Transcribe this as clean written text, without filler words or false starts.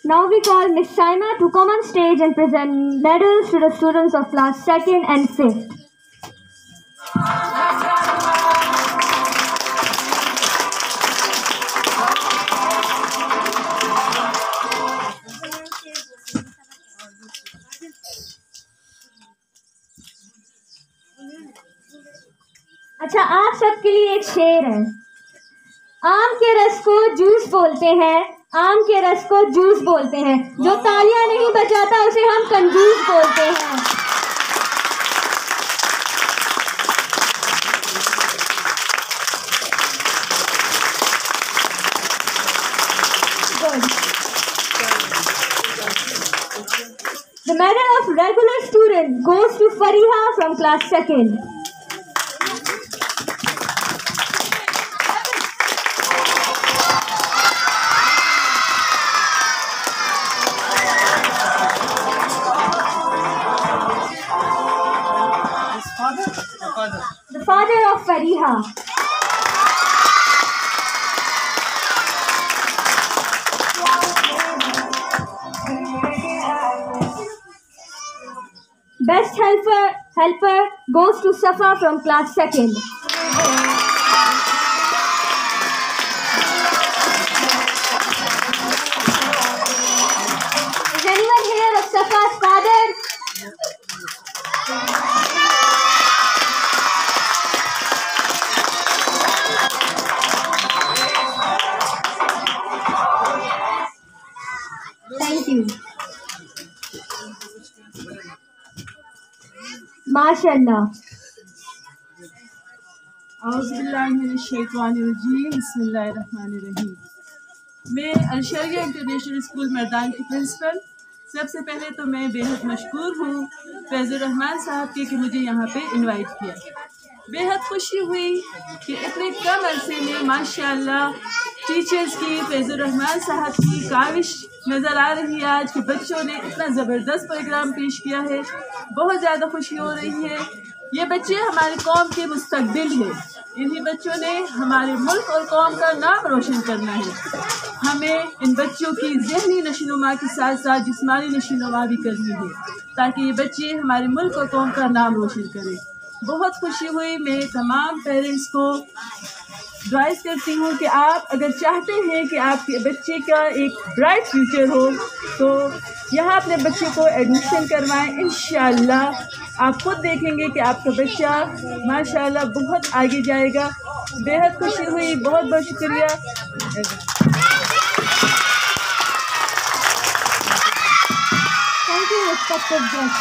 Now we call Miss Saima to come on stage and present medals to the students of class 2nd and 5th. अच्छा, आप सबके लिए एक शेर है। आम के रस को जूस बोलते हैं, आम के रस को जूस बोलते हैं, जो तालियां नहीं बजाता उसे हम कंजूस बोलते हैं। The medal of regular student goes to Fariha from class 2nd. The father of Fariha. Best helper goes to Safa from class 2nd. Is anyone here of Safa's father? Thank you. MashaAllah. बिस्मिल्लाहिर्रहमानिर्रहीम। मैं अलशरिया international school Mardan की principal. सबसे पहले तो मैं बेहद मशकूर हूँ फैज़ुर रहमान साहब के कि मुझे यहाँ पे इनवाइट किया। बेहद खुशी हुई कि इतने कम अरसे में माशाअल्लाह टीचर्स की, फैज़ुर रहमान साहब की काविश नज़र आ रही है आज कि बच्चों ने इतना ज़बरदस्त प्रोग्राम पेश किया है। बहुत ज़्यादा खुशी हो रही है। ये बच्चे हमारी कौम के मुस्तकबिल हैं। इन्हीं बच्चों ने हमारे मुल्क और कौम का नाम रोशन करना है। हमें इन बच्चों की ज़हनी नशोनुमा के साथ साथ जिस्मानी नशोनुमा भी करनी है ताकि ये बच्चे हमारे मुल्क और कौम का नाम रोशन करें। बहुत खुशी हुई। मैं तमाम पेरेंट्स को एडवाइस करती हूँ कि आप अगर चाहते हैं कि आपके बच्चे का एक ब्राइट फ्यूचर हो तो यहाँ अपने बच्चे को एडमिशन करवाएं। इंशाअल्लाह आप खुद देखेंगे कि आपका बच्चा माशाअल्लाह बहुत आगे जाएगा। बेहद खुशी हुई। बहुत बहुत शुक्रिया। Thank you, respected guests.